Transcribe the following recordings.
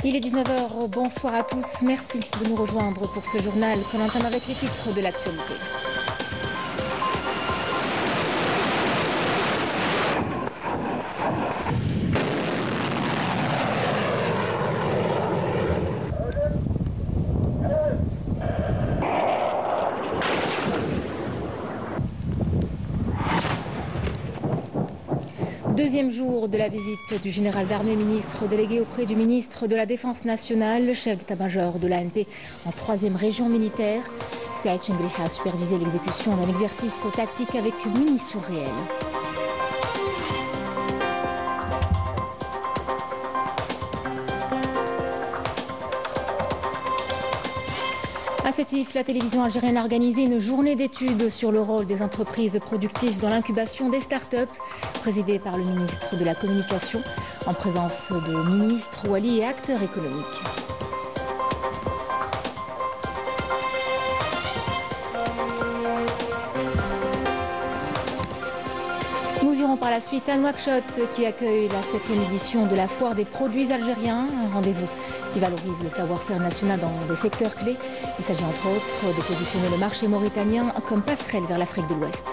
Il est 19 h, bonsoir à tous. Merci de nous rejoindre pour ce journal qu'on entame avec les titres de l'actualité. Deuxième jour de la visite du général d'armée, ministre délégué auprès du ministre de la Défense nationale, chef d'état-major de l'ANP en 3e région militaire. Saïd Chengriha a supervisé l'exécution d'un exercice tactique avec munitions réelles. À Sétif, la télévision algérienne a organisé une journée d'études sur le rôle des entreprises productives dans l'incubation des start-up, présidée par le ministre de la Communication, en présence de ministres, oualis et acteurs économiques. Nous irons par la suite à Nouakchott qui accueille la 7e édition de la foire des produits algériens, un rendez-vous qui valorise le savoir-faire national dans des secteurs clés. Il s'agit entre autres de positionner le marché mauritanien comme passerelle vers l'Afrique de l'Ouest.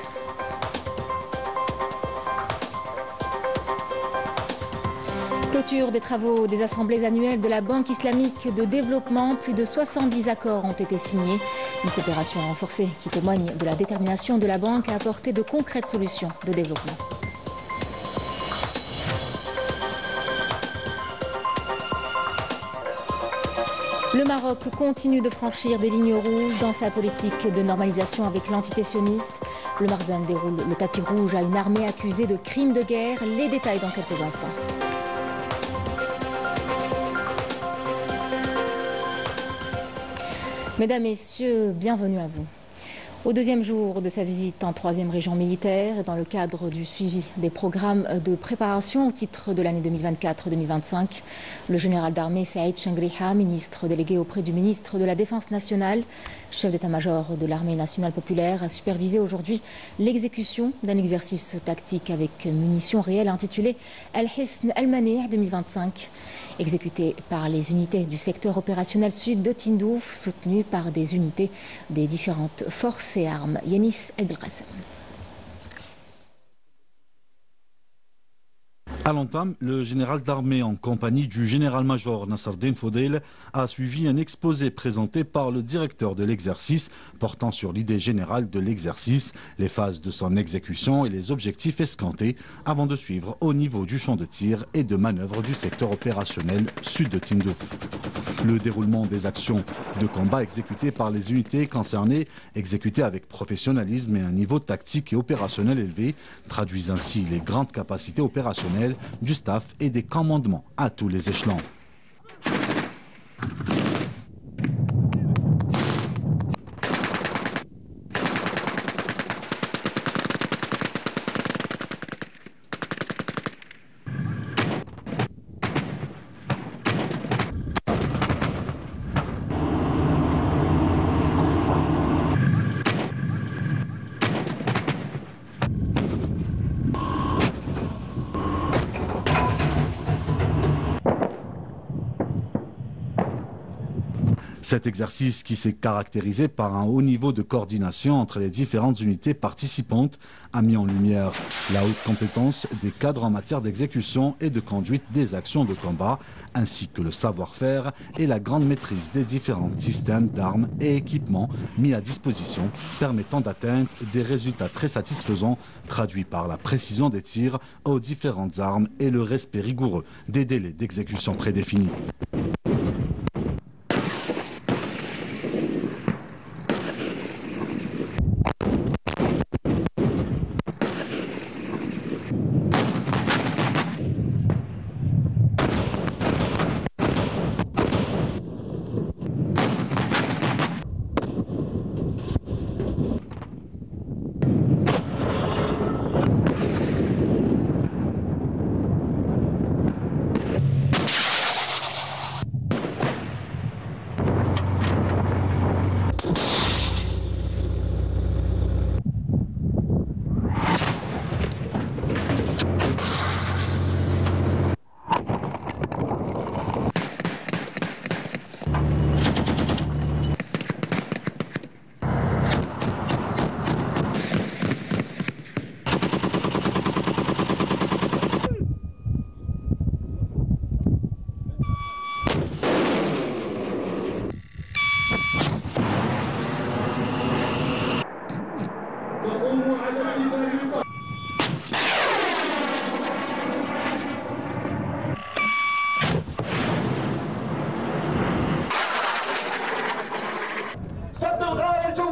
Clôture des travaux des assemblées annuelles de la Banque islamique de développement. Plus de 70 accords ont été signés. Une coopération renforcée qui témoigne de la détermination de la banque à apporter de concrètes solutions de développement. Le Maroc continue de franchir des lignes rouges dans sa politique de normalisation avec l'entité sioniste. Le Marzan déroule le tapis rouge à une armée accusée de crimes de guerre. Les détails dans quelques instants. Mesdames, Messieurs, bienvenue à vous. Au deuxième jour de sa visite en 3e région militaire, dans le cadre du suivi des programmes de préparation au titre de l'année 2024-2025, le général d'armée Saïd Chengriha, ministre délégué auprès du ministre de la Défense nationale, chef d'état-major de l'armée nationale populaire, a supervisé aujourd'hui l'exécution d'un exercice tactique avec munitions réelles intitulé Al-Hisn Al-Mani' 2025, exécuté par les unités du secteur opérationnel sud de Tindouf, soutenu par des unités des différentes forces et armes. Yanis El-Belkacem. À l'entame, le général d'armée en compagnie du général-major Nasserdine Fodel a suivi un exposé présenté par le directeur de l'exercice portant sur l'idée générale de l'exercice, les phases de son exécution et les objectifs escomptés avant de suivre au niveau du champ de tir et de manœuvre du secteur opérationnel sud de Tindouf. Le déroulement des actions de combat exécutées par les unités concernées, exécutées avec professionnalisme et un niveau tactique et opérationnel élevé, traduisent ainsi les grandes capacités opérationnelles du staff et des commandements à tous les échelons. Cet exercice, qui s'est caractérisé par un haut niveau de coordination entre les différentes unités participantes, a mis en lumière la haute compétence des cadres en matière d'exécution et de conduite des actions de combat, ainsi que le savoir-faire et la grande maîtrise des différents systèmes d'armes et équipements mis à disposition, permettant d'atteindre des résultats très satisfaisants, traduits par la précision des tirs aux différentes armes et le respect rigoureux des délais d'exécution prédéfinis.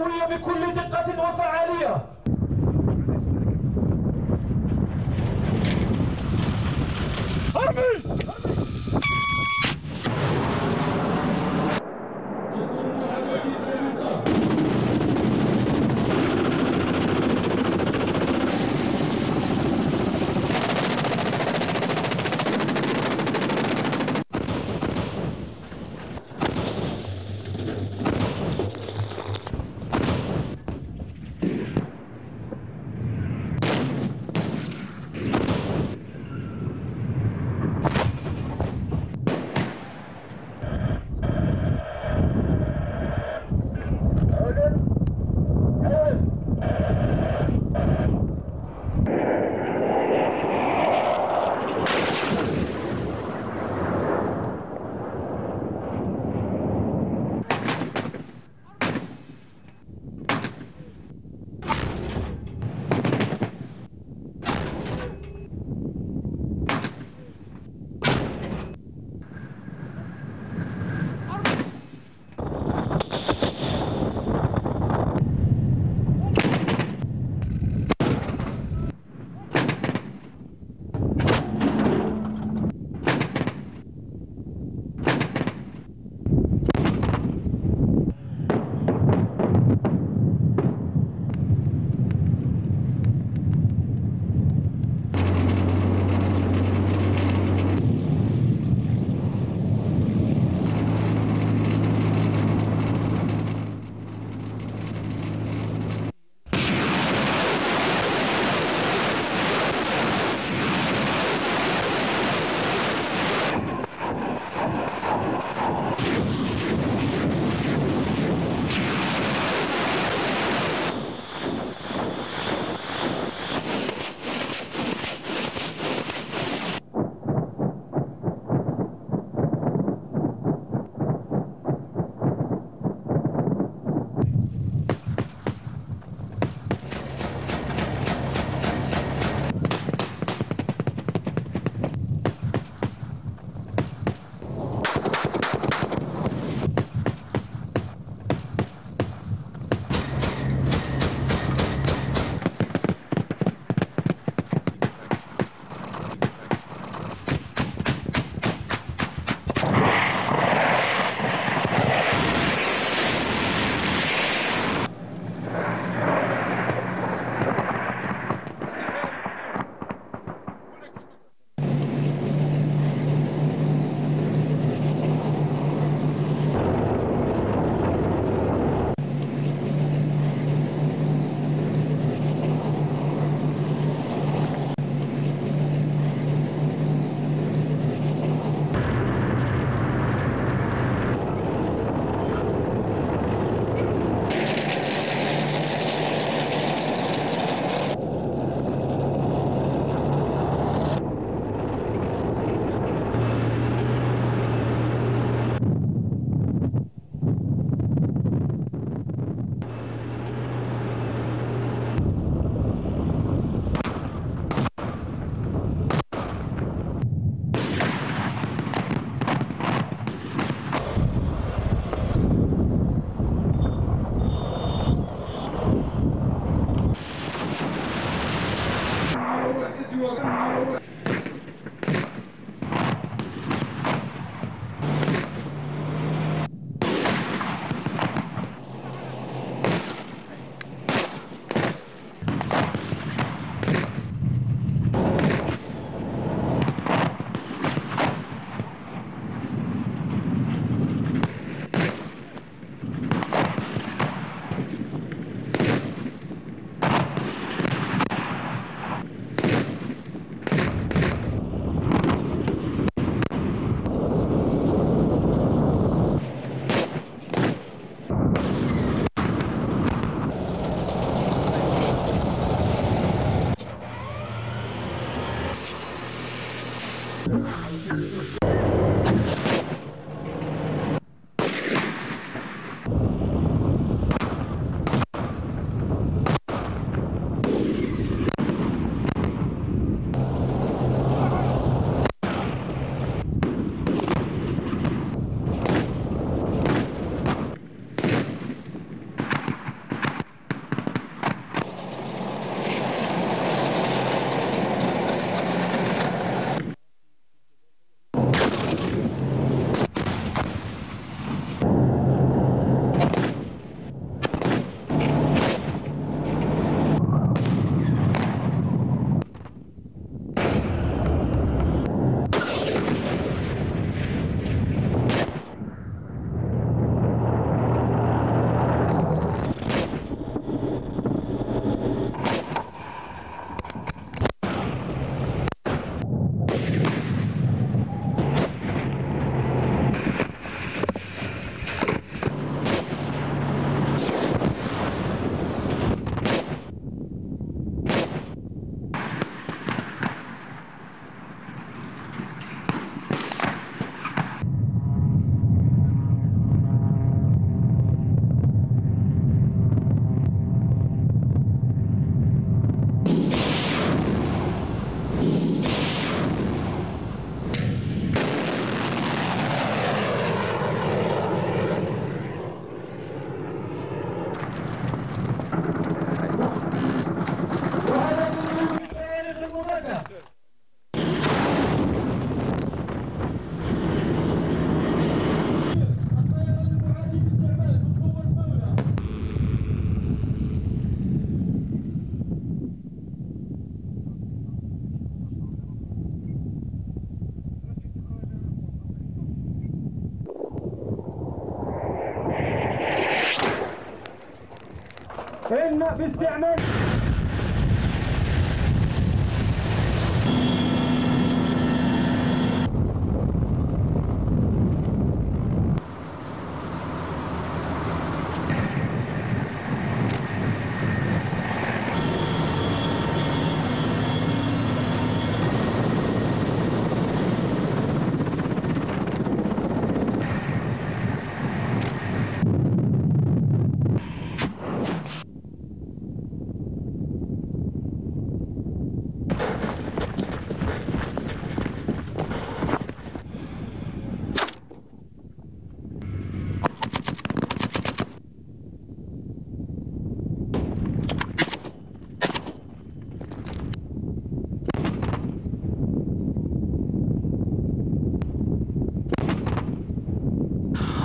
الجوية بكل دقة وفعالية.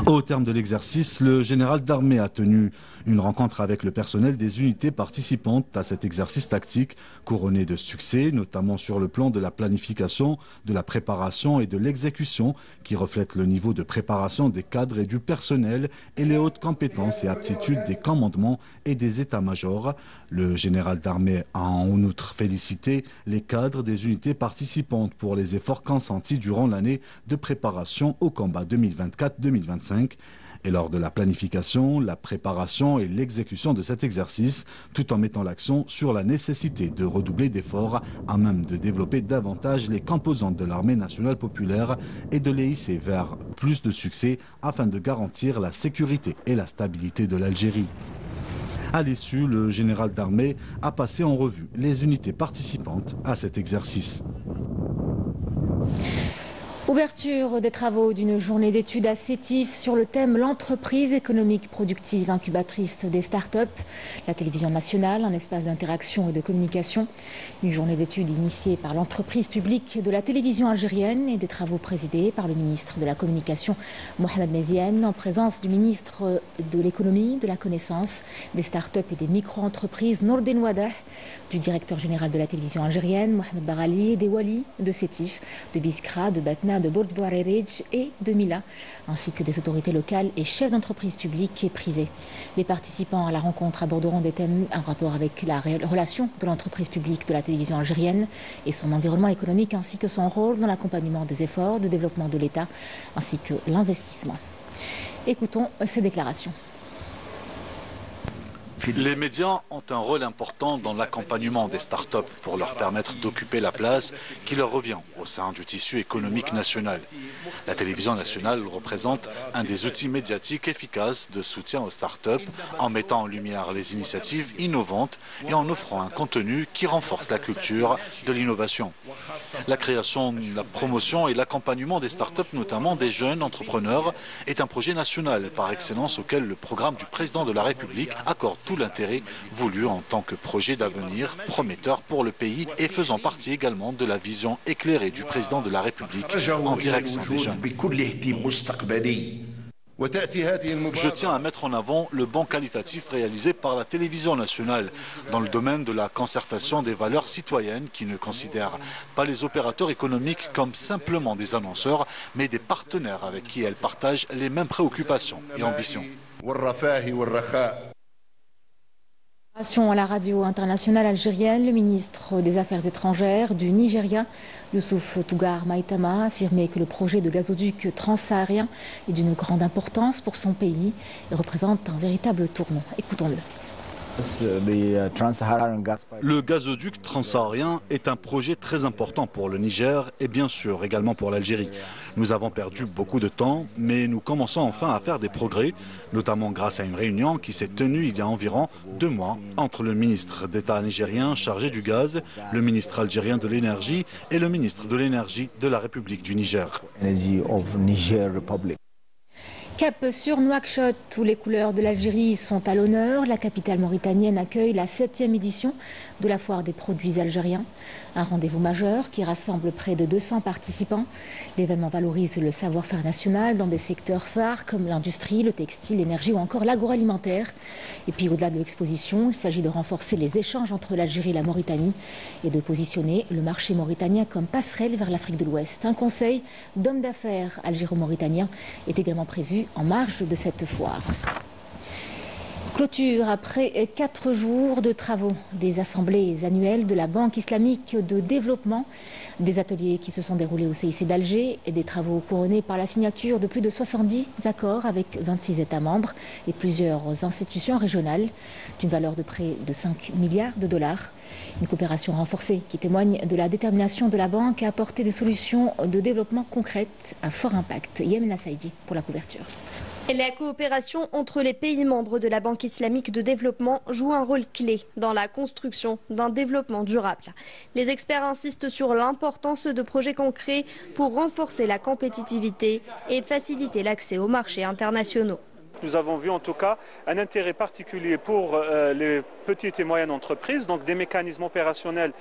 Au terme de l'exercice, le général d'armée a tenu une rencontre avec le personnel des unités participantes à cet exercice tactique couronné de succès, notamment sur le plan de la planification, de la préparation et de l'exécution, qui reflète le niveau de préparation des cadres et du personnel et les hautes compétences et aptitudes des commandements et des états-majors. Le général d'armée a en outre félicité les cadres des unités participantes pour les efforts consentis durant l'année de préparation au combat 2024-2025. Et lors de la planification, la préparation et l'exécution de cet exercice, tout en mettant l'accent sur la nécessité de redoubler d'efforts à même de développer davantage les composantes de l'armée nationale populaire et de les hisser vers plus de succès afin de garantir la sécurité et la stabilité de l'Algérie. À l'issue, le général d'armée a passé en revue les unités participantes à cet exercice. Ouverture des travaux d'une journée d'études à Sétif sur le thème l'entreprise économique productive incubatrice des start-up. La télévision nationale, un espace d'interaction et de communication. Une journée d'études initiée par l'entreprise publique de la télévision algérienne et des travaux présidés par le ministre de la Communication Mohamed Meziane en présence du ministre de l'économie, de la connaissance, des start-up et des micro-entreprises Nordin Wadah, du directeur général de la télévision algérienne Mohamed Barali et des Wali de Sétif, de Biskra, de Batna, de Bourg Bouarerij et de Mila, ainsi que des autorités locales et chefs d'entreprises publiques et privées. Les participants à la rencontre aborderont des thèmes en rapport avec la relation de l'entreprise publique de la télévision algérienne et son environnement économique, ainsi que son rôle dans l'accompagnement des efforts de développement de l'État, ainsi que l'investissement. Écoutons ces déclarations. Les médias ont un rôle important dans l'accompagnement des start-up pour leur permettre d'occuper la place qui leur revient au sein du tissu économique national. La télévision nationale représente un des outils médiatiques efficaces de soutien aux start-up en mettant en lumière les initiatives innovantes et en offrant un contenu qui renforce la culture de l'innovation. La création, la promotion et l'accompagnement des start-up, notamment des jeunes entrepreneurs, est un projet national par excellence auquel le programme du président de la République accorde tout l'intérêt voulu en tant que projet d'avenir prometteur pour le pays et faisant partie également de la vision éclairée du président de la République en direction des jeunes. Je tiens à mettre en avant le bond qualitatif réalisé par la télévision nationale dans le domaine de la concertation des valeurs citoyennes qui ne considèrent pas les opérateurs économiques comme simplement des annonceurs, mais des partenaires avec qui elles partagent les mêmes préoccupations et ambitions. À la radio internationale algérienne, le ministre des Affaires étrangères du Nigeria, Youssouf Tougar Maïtama, a affirmé que le projet de gazoduc transsaharien est d'une grande importance pour son pays et représente un véritable tournant. Écoutons-le. Le gazoduc transsaharien est un projet très important pour le Niger et bien sûr également pour l'Algérie. Nous avons perdu beaucoup de temps, mais nous commençons enfin à faire des progrès, notamment grâce à une réunion qui s'est tenue il y a environ 2 mois entre le ministre d'État nigérien chargé du gaz, le ministre algérien de l'énergie et le ministre de l'énergie de la République du Niger. Cap sur Nouakchott, où les couleurs de l'Algérie sont à l'honneur. La capitale mauritanienne accueille la 7e édition de la foire des produits algériens. Un rendez-vous majeur qui rassemble près de 200 participants. L'événement valorise le savoir-faire national dans des secteurs phares comme l'industrie, le textile, l'énergie ou encore l'agroalimentaire. Et puis au-delà de l'exposition, il s'agit de renforcer les échanges entre l'Algérie et la Mauritanie et de positionner le marché mauritanien comme passerelle vers l'Afrique de l'Ouest. Un conseil d'hommes d'affaires algéro-mauritaniens est également prévu en marge de cette foire. Clôture après 4 jours de travaux des assemblées annuelles de la Banque islamique de développement, des ateliers qui se sont déroulés au CIC d'Alger et des travaux couronnés par la signature de plus de 70 accords avec 26 États membres et plusieurs institutions régionales d'une valeur de près de 5 milliards de dollars. Une coopération renforcée qui témoigne de la détermination de la banque à apporter des solutions de développement concrètes à fort impact. Yemna Saïdi pour la couverture. La coopération entre les pays membres de la Banque islamique de développement joue un rôle clé dans la construction d'un développement durable. Les experts insistent sur l'importance de projets concrets pour renforcer la compétitivité et faciliter l'accès aux marchés internationaux. Nous avons vu en tout cas un intérêt particulier pour les petites et moyennes entreprises, donc des mécanismes opérationnels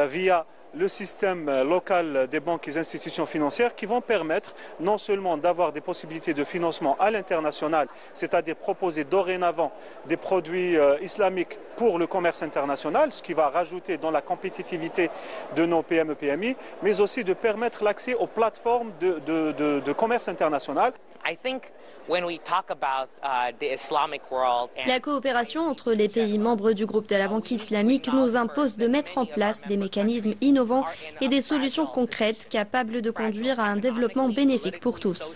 via le système local des banques et des institutions financières qui vont permettre non seulement d'avoir des possibilités de financement à l'international, c'est-à-dire proposer dorénavant des produits islamiques pour le commerce international, ce qui va rajouter dans la compétitivité de nos PME-PMI, mais aussi de permettre l'accès aux plateformes de commerce international. La coopération entre les pays membres du groupe de la Banque islamique nous impose de mettre en place des mécanismes innovants et des solutions concrètes capables de conduire à un développement bénéfique pour tous.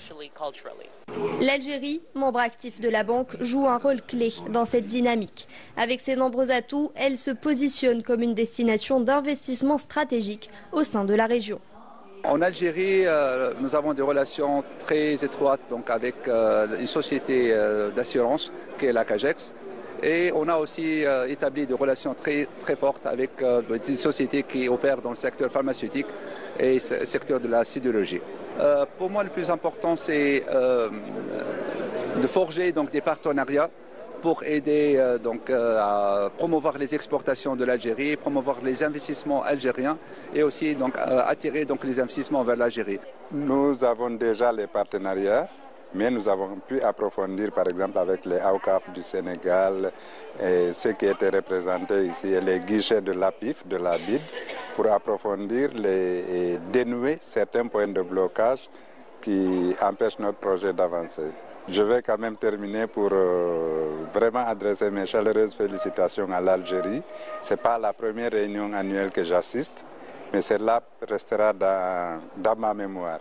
L'Algérie, membre actif de la banque, joue un rôle clé dans cette dynamique. Avec ses nombreux atouts, elle se positionne comme une destination d'investissement stratégique au sein de la région. En Algérie, nous avons des relations très étroites donc, avec une société d'assurance qui est la CAGEX. Et on a aussi établi des relations très fortes avec des sociétés qui opèrent dans le secteur pharmaceutique et le secteur de la sidérurgie. Pour moi, le plus important, c'est de forger donc, des partenariats pour aider à promouvoir les exportations de l'Algérie, promouvoir les investissements algériens et aussi donc, attirer donc, les investissements vers l'Algérie. Nous avons déjà les partenariats, mais nous avons pu approfondir par exemple avec les AOCAP du Sénégal et ceux qui étaient représentés ici et les guichets de l'APIF, de la BID, pour approfondir et dénouer certains points de blocage qui empêchent notre projet d'avancer. Je vais quand même terminer pour vraiment adresser mes chaleureuses félicitations à l'Algérie. Ce n'est pas la première réunion annuelle que j'assiste, mais celle-là restera dans ma mémoire.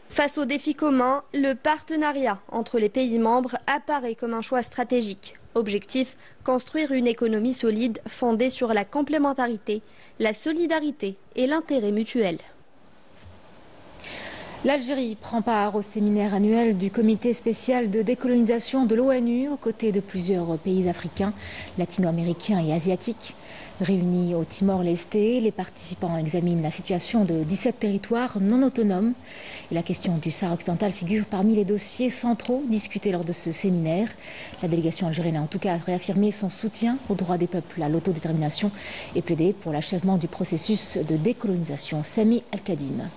Face aux défis communs, le partenariat entre les pays membres apparaît comme un choix stratégique. Objectif, construire une économie solide fondée sur la complémentarité, la solidarité et l'intérêt mutuel. L'Algérie prend part au séminaire annuel du comité spécial de décolonisation de l'ONU aux côtés de plusieurs pays africains, latino-américains et asiatiques. Réunis au Timor-Leste, les participants examinent la situation de 17 territoires non autonomes. Et la question du Sahara occidental figure parmi les dossiers centraux discutés lors de ce séminaire. La délégation algérienne a en tout cas réaffirmé son soutien aux droits des peuples à l'autodétermination et plaidé pour l'achèvement du processus de décolonisation. Sami Al-Kadim.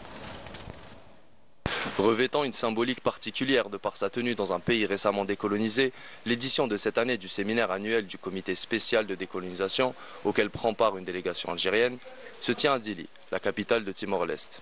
Revêtant une symbolique particulière de par sa tenue dans un pays récemment décolonisé, l'édition de cette année du séminaire annuel du comité spécial de décolonisation, auquel prend part une délégation algérienne, se tient à Dili, la capitale de Timor-Leste.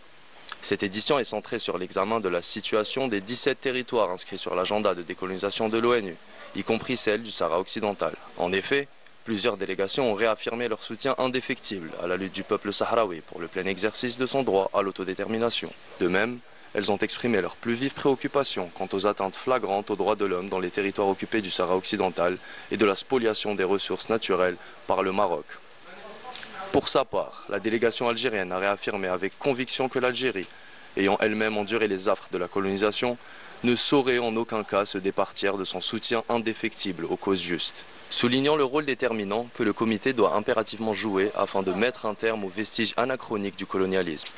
Cette édition est centrée sur l'examen de la situation des 17 territoires inscrits sur l'agenda de décolonisation de l'ONU, y compris celle du Sahara occidental. En effet, plusieurs délégations ont réaffirmé leur soutien indéfectible à la lutte du peuple sahraoui pour le plein exercice de son droit à l'autodétermination. De même, elles ont exprimé leurs plus vives préoccupations quant aux atteintes flagrantes aux droits de l'homme dans les territoires occupés du Sahara occidental et de la spoliation des ressources naturelles par le Maroc. Pour sa part, la délégation algérienne a réaffirmé avec conviction que l'Algérie, ayant elle-même enduré les affres de la colonisation, ne saurait en aucun cas se départir de son soutien indéfectible aux causes justes, soulignant le rôle déterminant que le comité doit impérativement jouer afin de mettre un terme aux vestiges anachroniques du colonialisme.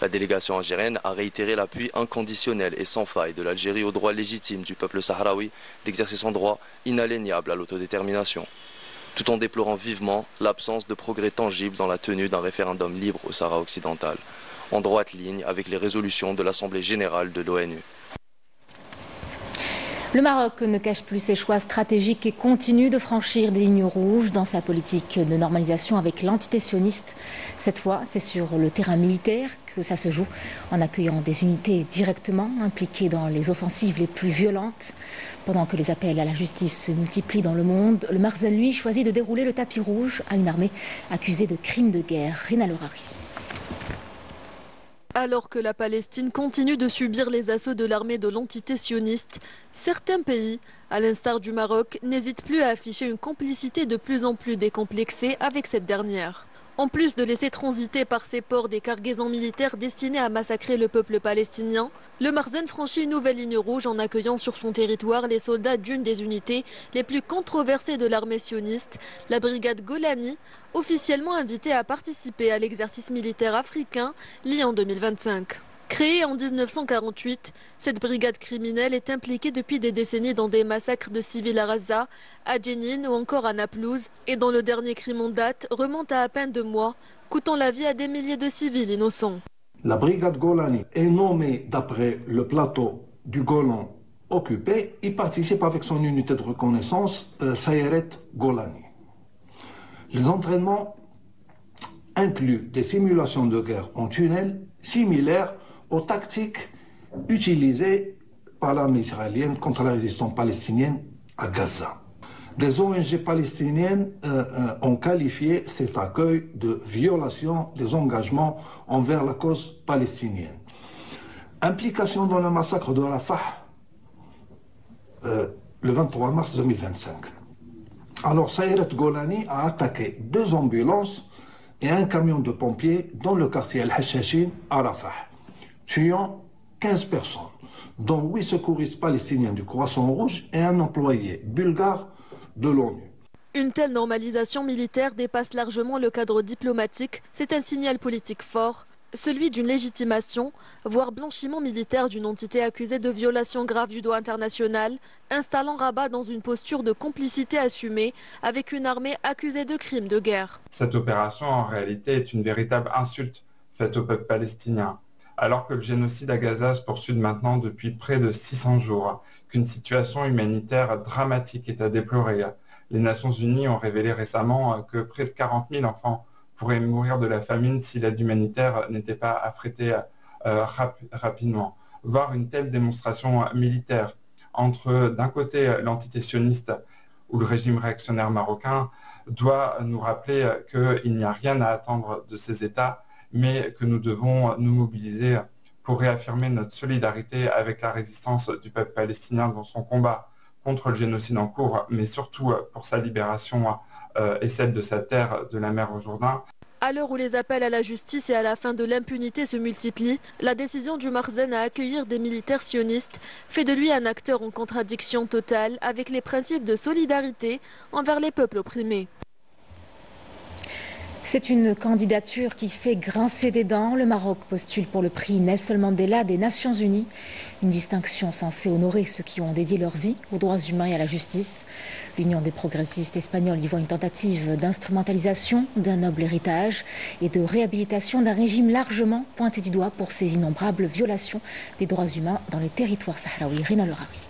La délégation algérienne a réitéré l'appui inconditionnel et sans faille de l'Algérie au droit légitime du peuple sahraoui d'exercer son droit inaliénable à l'autodétermination, tout en déplorant vivement l'absence de progrès tangibles dans la tenue d'un référendum libre au Sahara occidental, en droite ligne avec les résolutions de l'Assemblée générale de l'ONU. Le Maroc ne cache plus ses choix stratégiques et continue de franchir des lignes rouges dans sa politique de normalisation avec l'entité sioniste. Cette fois, c'est sur le terrain militaire que ça se joue, en accueillant des unités directement impliquées dans les offensives les plus violentes. Pendant que les appels à la justice se multiplient dans le monde, le Marzen, lui, choisit de dérouler le tapis rouge à une armée accusée de crimes de guerre. Rina Lerari. Alors que la Palestine continue de subir les assauts de l'armée de l'entité sioniste, certains pays, à l'instar du Maroc, n'hésitent plus à afficher une complicité de plus en plus décomplexée avec cette dernière. En plus de laisser transiter par ses ports des cargaisons militaires destinées à massacrer le peuple palestinien, le Marzen franchit une nouvelle ligne rouge en accueillant sur son territoire les soldats d'une des unités les plus controversées de l'armée sioniste, la brigade Golani, officiellement invitée à participer à l'exercice militaire africain lié en 2025. Créée en 1948, cette brigade criminelle est impliquée depuis des décennies dans des massacres de civils à Gaza, à Jenin ou encore à Naplouse, et dont le dernier crime en date remonte à peine 2 mois, coûtant la vie à des milliers de civils innocents. La brigade Golani est nommée d'après le plateau du Golan occupé. Il participe avec son unité de reconnaissance, Sayeret Golani. Les entraînements incluent des simulations de guerre en tunnel similaires aux tactiques utilisées par l'armée israélienne contre la résistance palestinienne à Gaza. Des ONG palestiniennes ont qualifié cet accueil de violation des engagements envers la cause palestinienne. Implication dans le massacre de Rafah le 23 mars 2025. Alors Sayeret Golani a attaqué 2 ambulances et un camion de pompiers dans le quartier Al-Hashashin à Rafah, tuant 15 personnes, dont 8 secouristes palestiniens du Croissant Rouge et un employé bulgare de l'ONU. Une telle normalisation militaire dépasse largement le cadre diplomatique. C'est un signal politique fort, celui d'une légitimation, voire blanchiment militaire d'une entité accusée de violation grave du droit international, installant Rabat dans une posture de complicité assumée avec une armée accusée de crimes de guerre. Cette opération, en réalité, est une véritable insulte faite au peuple palestinien. Alors que le génocide à Gaza se poursuit maintenant depuis près de 600 jours, qu'une situation humanitaire dramatique est à déplorer. Les Nations Unies ont révélé récemment que près de 40 000 enfants pourraient mourir de la famine si l'aide humanitaire n'était pas affrétée rapidement. Voir une telle démonstration militaire entre, d'un côté, l'entité sioniste ou le régime réactionnaire marocain doit nous rappeler qu'il n'y a rien à attendre de ces États, mais que nous devons nous mobiliser pour réaffirmer notre solidarité avec la résistance du peuple palestinien dans son combat contre le génocide en cours, mais surtout pour sa libération et celle de sa terre, de la mer au Jourdain. À l'heure où les appels à la justice et à la fin de l'impunité se multiplient, la décision du Marzen à accueillir des militaires sionistes fait de lui un acteur en contradiction totale avec les principes de solidarité envers les peuples opprimés. C'est une candidature qui fait grincer des dents. Le Maroc postule pour le prix Nelson Mandela des Nations Unies, une distinction censée honorer ceux qui ont dédié leur vie aux droits humains et à la justice. L'Union des progressistes espagnols y voit une tentative d'instrumentalisation d'un noble héritage et de réhabilitation d'un régime largement pointé du doigt pour ses innombrables violations des droits humains dans les territoires sahraouis. Rina Lerari.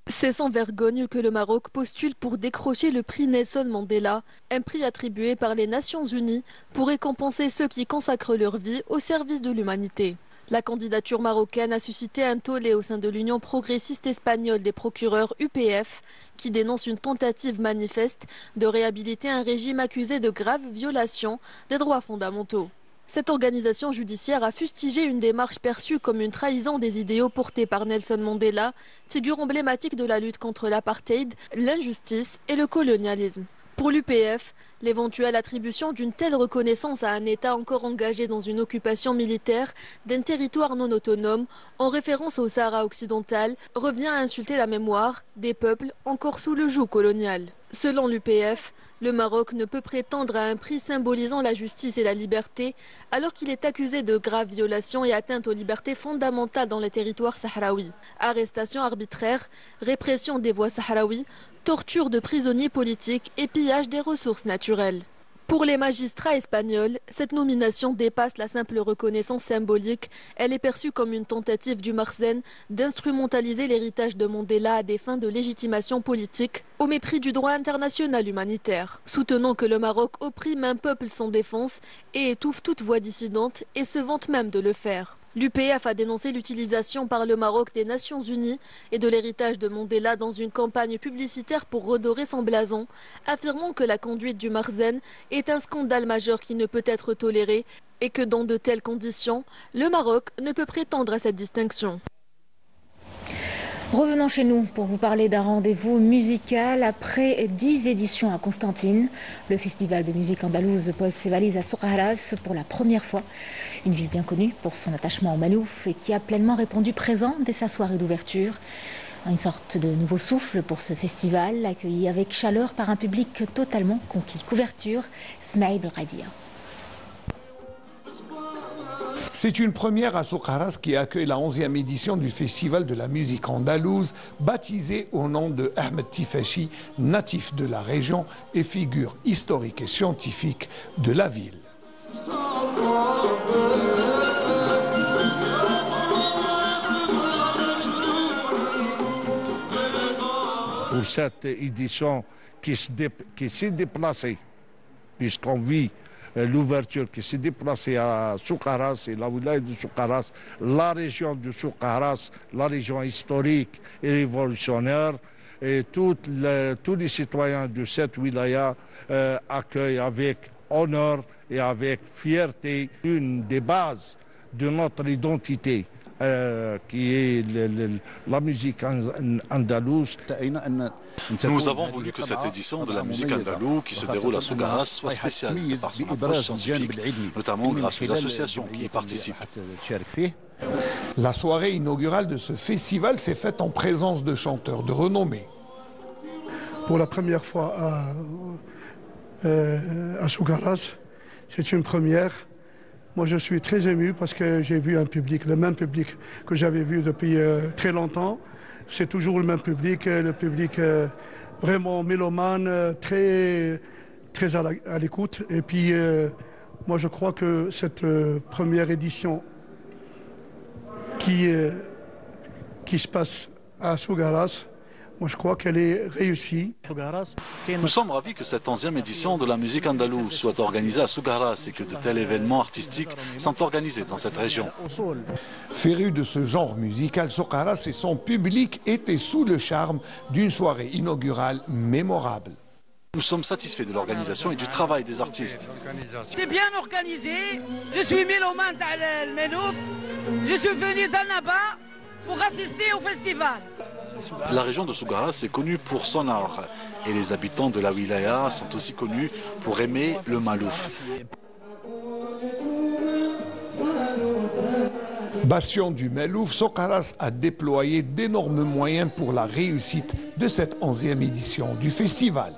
C'est sans vergogne que le Maroc postule pour décrocher le prix Nelson Mandela, un prix attribué par les Nations Unies pour récompenser ceux qui consacrent leur vie au service de l'humanité. La candidature marocaine a suscité un tollé au sein de l'Union progressiste espagnole des procureurs UPF, qui dénonce une tentative manifeste de réhabiliter un régime accusé de graves violations des droits fondamentaux. Cette organisation judiciaire a fustigé une démarche perçue comme une trahison des idéaux portés par Nelson Mandela, figure emblématique de la lutte contre l'apartheid, l'injustice et le colonialisme. Pour l'UPF, l'éventuelle attribution d'une telle reconnaissance à un État encore engagé dans une occupation militaire d'un territoire non autonome, en référence au Sahara occidental, revient à insulter la mémoire des peuples encore sous le joug colonial. Selon l'UPF, le Maroc ne peut prétendre à un prix symbolisant la justice et la liberté alors qu'il est accusé de graves violations et atteintes aux libertés fondamentales dans les territoires sahraouis. Arrestations arbitraires, répression des voix sahraouis, torture de prisonniers politiques et pillage des ressources naturelles. Pour Pour les magistrats espagnols, cette nomination dépasse la simple reconnaissance symbolique. Elle est perçue comme une tentative du Makhzen d'instrumentaliser l'héritage de Mandela à des fins de légitimation politique, au mépris du droit international humanitaire. Soutenant que le Maroc opprime un peuple sans défense et étouffe toute voix dissidente et se vante même de le faire. L'UPF a dénoncé l'utilisation par le Maroc des Nations Unies et de l'héritage de Mandela dans une campagne publicitaire pour redorer son blason, affirmant que la conduite du Makhzen est un scandale majeur qui ne peut être toléré et que dans de telles conditions, le Maroc ne peut prétendre à cette distinction. Revenons chez nous pour vous parler d'un rendez-vous musical. Après 10 éditions à Constantine, le festival de musique andalouse pose ses valises à Souk Ahras pour la première fois. Une ville bien connue pour son attachement au Malouf et qui a pleinement répondu présent dès sa soirée d'ouverture. Une sorte de nouveau souffle pour ce festival, accueilli avec chaleur par un public totalement conquis. Couverture, Smaïl Belradia. C'est une première à Souk Ahras qui accueille la 11e édition du Festival de la musique andalouse, baptisé au nom de Ahmed Tifachi, natif de la région et figure historique et scientifique de la ville. Pour cette édition qui s'est déplacée, puisqu'on vit l'ouverture qui s'est déplacée à Souk Ahras et la wilaya de Souk Ahras, la région de Souk Ahras, la région historique et révolutionnaire, et tous les citoyens de cette wilaya accueillent avec honneur et avec fierté une des bases de notre identité. Qui est la musique andalouse. Nous avons voulu que cette édition de la musique andalouse qui se déroule à Souk Ahras soit spéciale par son approche scientifique, notamment grâce aux associations qui y participent. La soirée inaugurale de ce festival s'est faite en présence de chanteurs de renommée. Pour la première fois à Souk Ahras, c'est une première. Moi, je suis très ému parce que j'ai vu un public, le même public que j'avais vu depuis très longtemps. C'est toujours le même public, le public vraiment mélomane, très à l'écoute. Et puis, moi, je crois que cette première édition qui se passe à Souk Ahras, moi, je crois qu'elle est réussie. Nous sommes ravis que cette 11e édition de la musique andalouse soit organisée à Souk Ahras et que de tels événements artistiques sont organisés dans cette région. Féru de ce genre musical, Souk Ahras et son public étaient sous le charme d'une soirée inaugurale mémorable. Nous sommes satisfaits de l'organisation et du travail des artistes. C'est bien organisé. Je suis mélomane al Malouf. Je suis venu d'Annaba pour assister au festival. La région de Souk Ahras est connue pour son art et les habitants de la wilaya sont aussi connus pour aimer le Malouf. Bastion du Malouf, Souk Ahras a déployé d'énormes moyens pour la réussite de cette 11e édition du festival.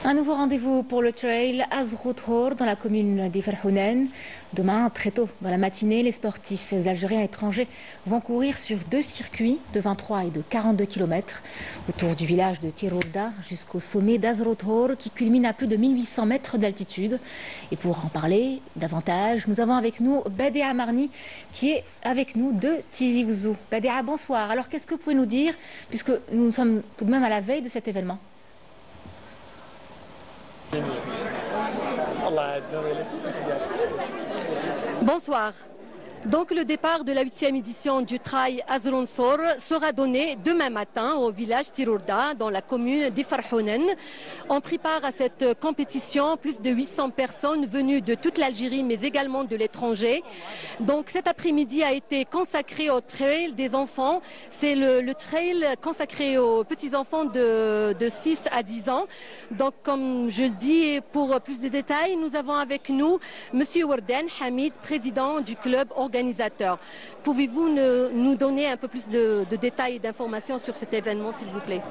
Un nouveau rendez-vous pour le trail Azrout Hor dans la commune d'Iferhounen. Demain, très tôt dans la matinée, les sportifs algériens et étrangers vont courir sur 2 circuits de 23 et de 42 km autour du village de Tirourda jusqu'au sommet d'Azrout Hor qui culmine à plus de 1800 mètres d'altitude. Et pour en parler davantage, nous avons avec nous Badea Marni qui est avec nous de Tizi Ouzou. Badea, bonsoir. Alors qu'est-ce que vous pouvez nous dire puisque nous sommes tout de même à la veille de cet événement? Bonsoir. Donc le départ de la 8e édition du trail Azrout Hor sera donné demain matin au village Tirourda dans la commune d'Iferhounen. On prépare à cette compétition plus de 800 personnes venues de toute l'Algérie mais également de l'étranger. Donc cet après-midi a été consacré au trail des enfants. C'est le trail consacré aux petits-enfants de 6 à 10 ans. Donc comme je le dis, pour plus de détails, nous avons avec nous Monsieur Warden Hamid, président du club organisateur. Pouvez-vous nous donner un peu plus de détails et d'informations sur cet événement, s'il vous plaît?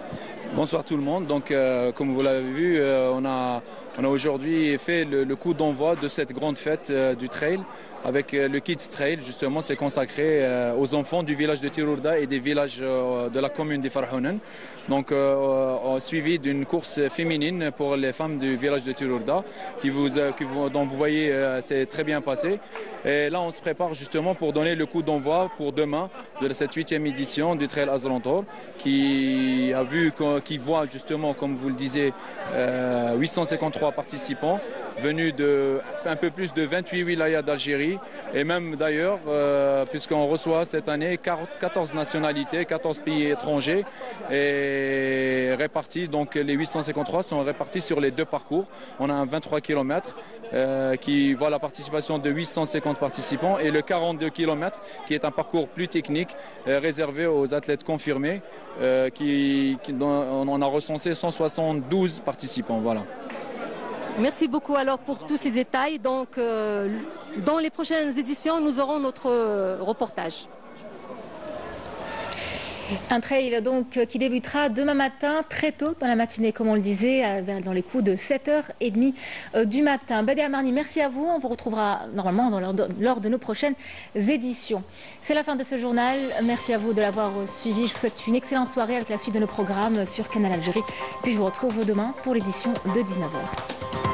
Bonsoir tout le monde. Donc, comme vous l'avez vu, on a On a aujourd'hui fait le coup d'envoi de cette grande fête du trail avec le Kids Trail. Justement, c'est consacré aux enfants du village de Tirourda et des villages de la commune de Farhounen. Donc, suivi d'une course féminine pour les femmes du village de Tirourda dont vous voyez, c'est très bien passé. Et là, on se prépare justement pour donner le coup d'envoi pour demain de cette 8e édition du Trail Azrontor qui voit justement, comme vous le disiez, 853 participants venus de un peu plus de 28 wilayas d'Algérie et même d'ailleurs, puisqu'on reçoit cette année 14 nationalités, 14 pays étrangers et répartis, donc les 853 sont répartis sur les 2 parcours. On a un 23 km qui voit la participation de 850 participants et le 42 km qui est un parcours plus technique réservé aux athlètes confirmés dont on a recensé 172 participants. Voilà. Merci beaucoup alors pour tous ces détails. Donc, dans les prochaines éditions, nous aurons notre reportage. Un trail donc qui débutera demain matin, très tôt dans la matinée, comme on le disait, dans les coups de 7h30 du matin. Badé Amarni, merci à vous. On vous retrouvera normalement lors de nos prochaines éditions. C'est la fin de ce journal. Merci à vous de l'avoir suivi. Je vous souhaite une excellente soirée avec la suite de nos programmes sur Canal Algérie. Puis je vous retrouve demain pour l'édition de 19h.